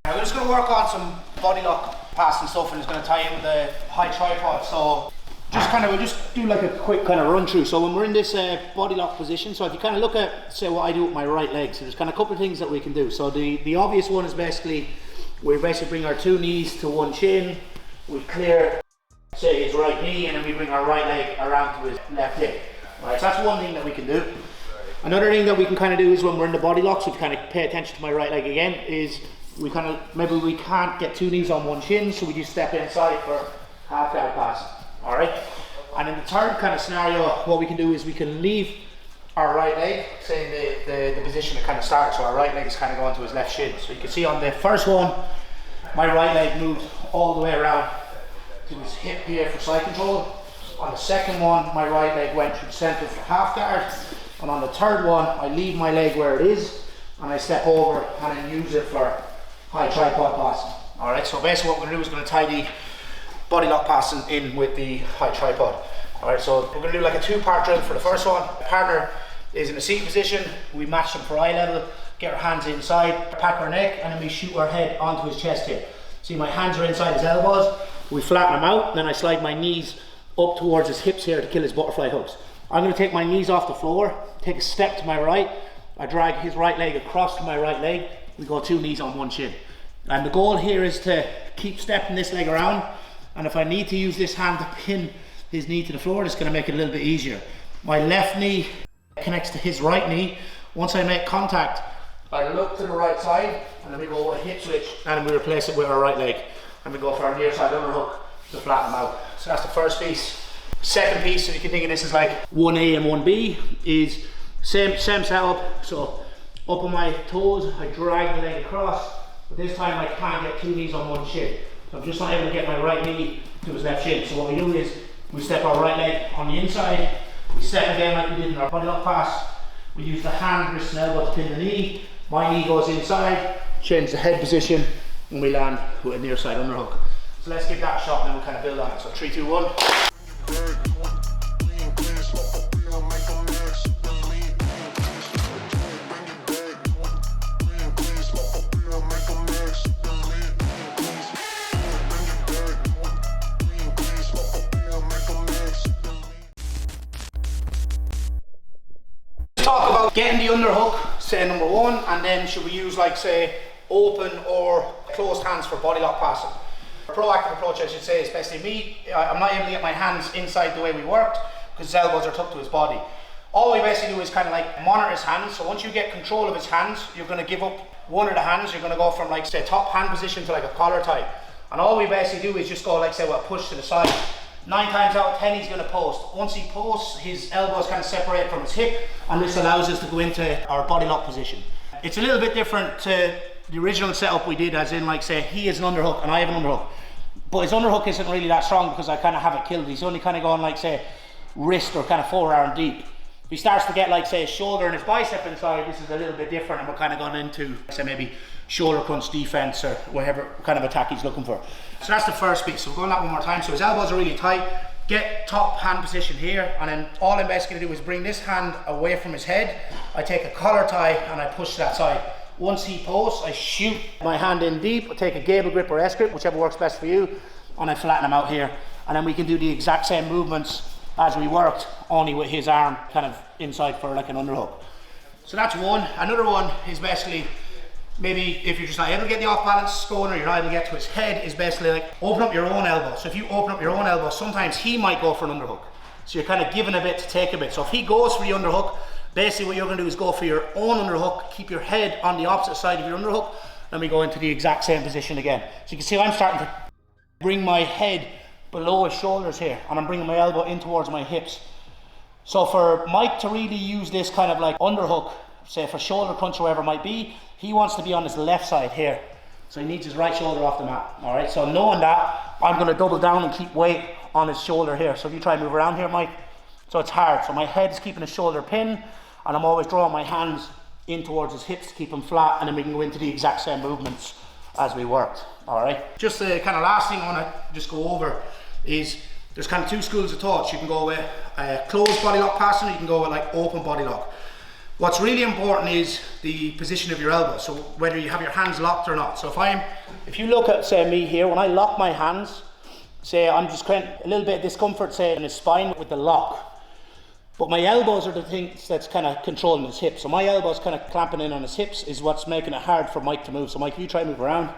Now we're just going to work on some body lock passing stuff, and it's going to tie in with the high tripod. So we'll just do like a quick kind of run through. So when we're in this body lock position, so if you kind of look at, say, what I do with my right leg, so there's kind of a couple of things that we can do. So the obvious one is basically, we basically bring our two knees to one shin, we clear, say, his right knee, and then we bring our right leg around to his left hip. Right, so that's one thing that we can do. Another thing that we can kind of do is when we're in the body lock, so if you kind of pay attention to my right leg again, is we kind of, maybe we can't get two knees on one shin, so we just step inside for half guard pass. All right, and in the third kind of scenario, what we can do is we can leave our right leg, say in the position it kind of starts, so our right leg is kind of going to his left shin. So you can see on the first one, my right leg moved all the way around to his hip here for side control. On the second one, my right leg went through the center for half guard, and on the third one, I leave my leg where it is, and I step over and then use it for high tripod passing. All right, so basically what we're going to do is going to tie the body lock passing in with the high tripod. All right, so we're going to do like a two-part drill for the first one. The partner is in a seated position, we match them for eye level, get our hands inside, pack our neck, and then we shoot our head onto his chest here. See, my hands are inside his elbows, we flatten them out, and then I slide my knees up towards his hips here to kill his butterfly hooks. I'm going to take my knees off the floor, take a step to my right, I drag his right leg across to my right leg, we go two knees on one shin. And the goal here is to keep stepping this leg around, and if I need to use this hand to pin his knee to the floor, it's going to make it a little bit easier. My left knee connects to his right knee. Once I make contact, I look to the right side, and then we go with a hip switch, and then we replace it with our right leg, and we go for our near side underhook to flatten them out. So that's the first piece. Second piece, so you can think of this as like 1A and 1B, is same setup. So up on my toes, I drag the leg across, but this time I can't get two knees on one shin. So I'm just not able to get my right knee to his left shin. So what we do is, we step our right leg on the inside, we step again like we did in our body lock pass, we use the hand, wrist and elbow to pin the knee, my knee goes inside, change the head position, and we land with a near side underhook. So let's give that a shot and then we'll kind of build on it. So 3, 2, 1. Talk about getting the underhook, say number one, and then should we use like say open or closed hands for body lock passing. A proactive approach, I should say, especially me, I'm not able to get my hands inside the way we worked because his elbows are tucked to his body. All we basically do is kind of like monitor his hands. So once you get control of his hands, you're going to give up one of the hands. You're going to go from like say top hand position to like a collar tie. And all we basically do is just go like say what, push to the side. 9 times out of 10 he's going to post. Once he posts, his elbows kind of separate from his hip, and this allows us to go into our body lock position. It's a little bit different to the original setup we did, as in like say he is an underhook and I have an underhook. But his underhook isn't really that strong because I kind of have it killed. He's only kind of going like say wrist or kind of forearm deep. If he starts to get like say his shoulder and his bicep inside, this is a little bit different, and we're kind of going into say maybe shoulder crunch defense or whatever kind of attack he's looking for. So that's the first piece. So we're going that one more time. So his elbows are really tight. Get top hand position here, and then all I'm basically going to do is bring this hand away from his head. I take a collar tie and I push to that side. Once he posts, I shoot my hand in deep. I take a gable grip or S grip, whichever works best for you, and I flatten him out here. And then we can do the exact same movements as we worked, only with his arm kind of inside for like an underhook. So that's one. Another one is basically, maybe if you're just not able to get the off balance going, or you're not able to get to his head, is basically like open up your own elbow. So if you open up your own elbow, sometimes he might go for an underhook. So you're kind of giving a bit to take a bit. So if he goes for the underhook, basically what you're going to do is go for your own underhook, keep your head on the opposite side of your underhook, then we go into the exact same position again. So you can see I'm starting to bring my head below his shoulders here, and I'm bringing my elbow in towards my hips. So for Mike to really use this kind of like underhook, say for shoulder crunch or whatever it might be, he wants to be on his left side here. So he needs his right shoulder off the mat. All right, so knowing that, I'm going to double down and keep weight on his shoulder here. So if you try and move around here, Mike, so it's hard. So my head is keeping his shoulder pinned, and I'm always drawing my hands in towards his hips to keep him flat, and then we can go into the exact same movements as we worked. All right, just the kind of last thing I want to just go over is there's kind of two schools of thought. You can go with closed body lock passing, or you can go with like open body lock. What's really important is the position of your elbow, so whether you have your hands locked or not. So if you look at, say, me here, when I lock my hands, say I'm just creating a little bit of discomfort, say, in his spine with the lock. But my elbows are the things that's kind of controlling his hips. So my elbows kind of clamping in on his hips is what's making it hard for Mike to move. So Mike, if you try to move around,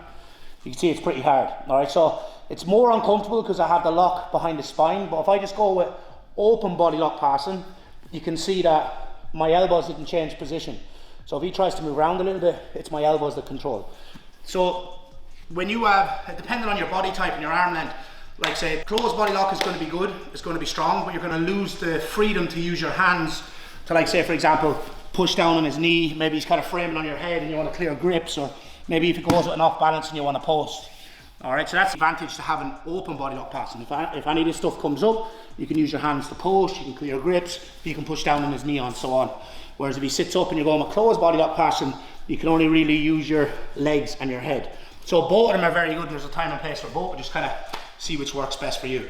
you can see it's pretty hard. All right, so it's more uncomfortable because I have the lock behind the spine. But if I just go with open body lock passing, you can see that my elbows didn't change position. So if he tries to move around a little bit, it's my elbows that control. So when you have, depending on your body type and your arm length, like say closed body lock is going to be good, it's going to be strong, but you're going to lose the freedom to use your hands to, like say for example, push down on his knee. Maybe he's kind of framing on your head and you want to clear grips, or maybe if it goes with an off balance and you want to post. All right, so that's the advantage to having open body lock passing. If any of this stuff comes up, you can use your hands to post, you can clear grips, you can push down on his knee and so on. Whereas if he sits up and you're going with closed body lock passing, you can only really use your legs and your head. So both of them are very good. There's a time and place for both, but just kind of see which works best for you.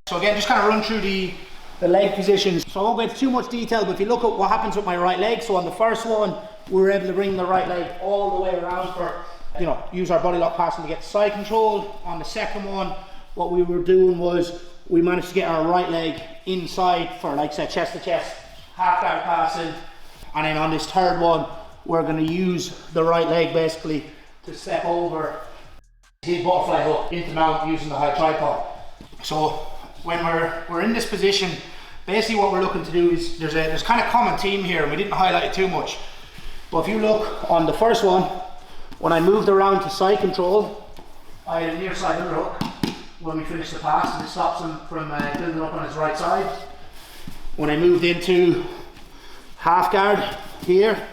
So again, just kind of run through the leg positions. So I won't go into too much detail, but if you look at what happens with my right leg, so on the first one, we were able to bring the right leg all the way around for, you know, use our body lock passing to get side control. On the second one, what we were doing was we managed to get our right leg inside for, like say, chest to chest, half guard passing. And then on this third one, we're going to use the right leg basically to step over his butterfly hook into mount using the high tripod. So when we're in this position, basically what we're looking to do is, there's kind of common theme here, and we didn't highlight it too much. But if you look on the first one, when I moved around to side control, I had a near side underhook when we finished the pass, and it stops him from building up on his right side. When I moved into half guard here,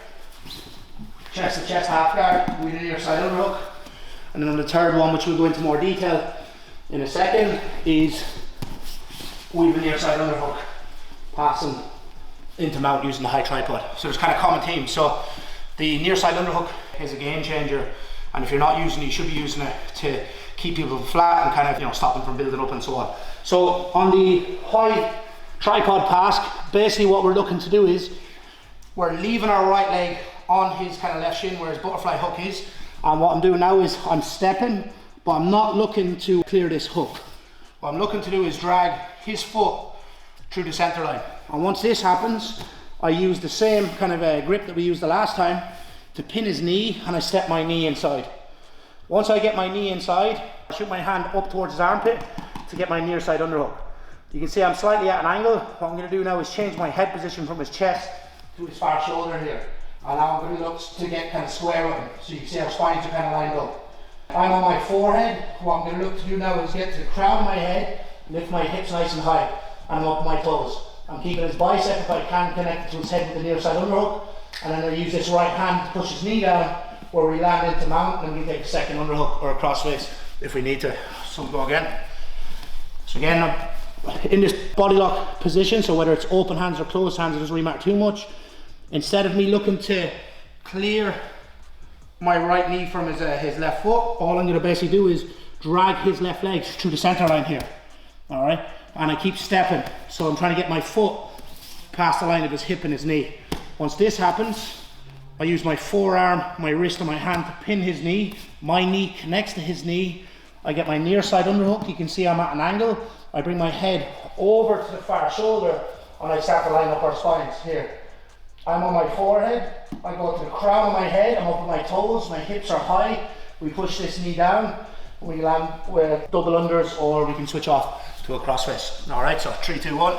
chest to chest half guard, we had a near side underhook. And then on the third one, which we'll go into more detail in a second, is we have a near side underhook passing into mount using the high tripod. So there's kind of common themes. So the near side underhook is a game changer, and if you're not using it, you should be using it to keep people flat and kind of, you know, stop them from building up and so on. So on the high tripod pass, basically what we're looking to do is we're leaving our right leg on his kind of left shin where his butterfly hook is, and what I'm doing now is I'm stepping, but I'm not looking to clear this hook. What I'm looking to do is drag his foot through the center line. And once this happens, I use the same kind of grip that we used the last time to pin his knee, and I step my knee inside. Once I get my knee inside, I shoot my hand up towards his armpit to get my near side underhook. You can see I'm slightly at an angle. What I'm going to do now is change my head position from his chest to his far shoulder here. And now I'm going to look to get kind of square with him. So you can see our spines are kind of lined up. I'm on my forehead. What I'm going to look to do now is get to the crown of my head, lift my hips nice and high, and I'm up my toes. I'm keeping his bicep, if I can, connected to his head with the near side underhook, and then I use this right hand to push his knee down where we land into mount, and we take a second underhook or a crossface if we need to. So we'll go again. So again, I'm in this body lock position, so whether it's open hands or closed hands, it doesn't really matter too much. Instead of me looking to clear my right knee from his left foot, all I'm going to basically do is drag his left leg through the center line here. All right, and I keep stepping, so I'm trying to get my foot past the line of his hip and his knee. Once this happens, I use my forearm, my wrist and my hand to pin his knee. My knee connects to his knee. I get my near side underhook. You can see I'm at an angle. I bring my head over to the far shoulder and I start to line up our spines here. I'm on my forehead. I go to the crown of my head. I'm up on my toes. My hips are high. We push this knee down. We land with double unders, or we can switch off to a crossface. All right, so 3, 2, 1.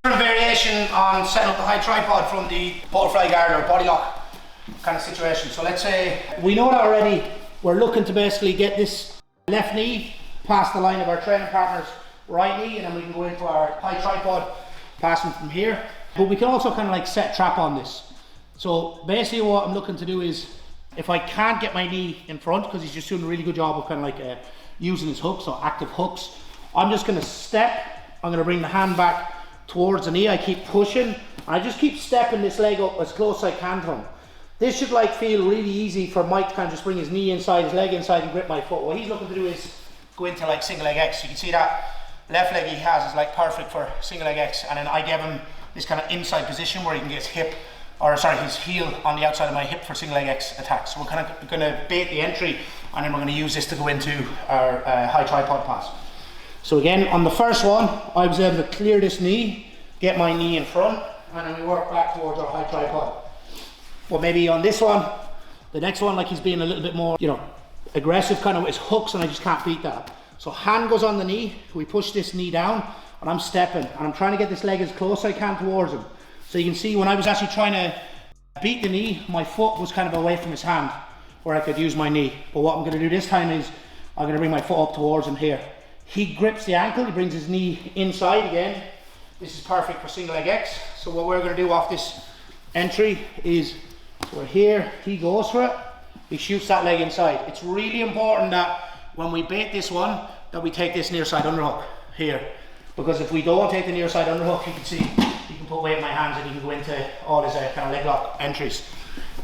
Variation on setting up the high tripod from the butterfly guard or body lock kind of situation. So let's say we know that already. We're looking to basically get this left knee past the line of our training partner's right knee, and then we can go into our high tripod passing from here. But we can also kind of like set trap on this. So basically what I'm looking to do is, if I can't get my knee in front, because he's just doing a really good job of kind of like using his hooks, so active hooks, I'm just going to step. I'm going to bring the hand back towards the knee. I keep pushing. I just keep stepping this leg up as close as I can to him. This should like feel really easy for Mike to kind of just bring his knee inside, his leg inside and grip my foot. What he's looking to do is go into like single leg X. You can see that left leg he has is like perfect for single leg X, and then I gave him this kind of inside position where he can get his hip, or sorry, his heel on the outside of my hip for single leg X attacks. So we're kind of going to bait the entry, and then we're going to use this to go into our high tripod pass. So again, on the first one, I was able to clear this knee, get my knee in front, and then we work back towards our high tripod. But maybe on this one, the next one, like he's being a little bit more, you know, aggressive kind of with his hooks, and I just can't beat that. So hand goes on the knee, we push this knee down, and I'm stepping, and I'm trying to get this leg as close as I can towards him. So you can see when I was actually trying to beat the knee, my foot was kind of away from his hand, where I could use my knee. But what I'm going to do this time is, I'm going to bring my foot up towards him here. He grips the ankle, he brings his knee inside again. This is perfect for single leg X. So what we're going to do off this entry is, we're here, he goes for it, he shoots that leg inside. It's really important that when we bait this one, that we take this near side underhook here. Because if we don't take the near side underhook, you can see, he can put weight in my hands and he can go into all his kind of leg lock entries.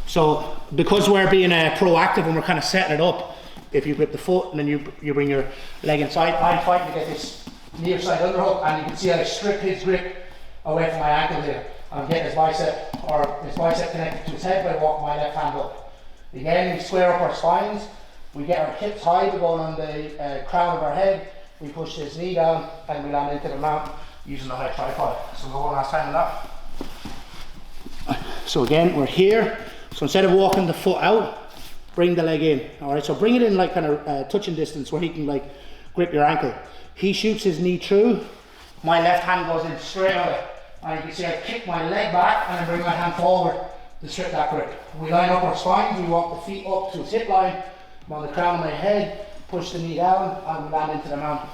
So because we're being proactive and we're kind of setting it up, if you grip the foot and then you bring your leg inside, I'm fighting to get this near side underhook, and you can see I strip his grip away from my ankle here. I'm getting his bicep connected to his head by walking my left hand up. Again, we square up our spines, we get our hips high, we're going on the crown of our head, we push this knee down and we land into the mount using the high tripod. So we'll go one last time with that. So again, we're here. So instead of walking the foot out, bring the leg in. Alright, so bring it in like kind of touching distance where he can like grip your ankle. He shoots his knee through, my left hand goes in straight away. And you can see I kick my leg back and then bring my hand forward to strip that grip. We line up our spines, we walk the feet up to his hip line, I'm on the crown of my head, push the knee down, and we land into the mount.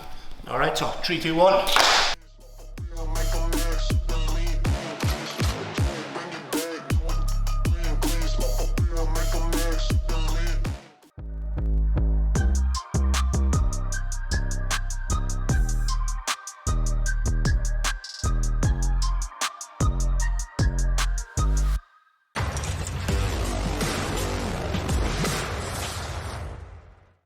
Alright, so 3, 2, 1.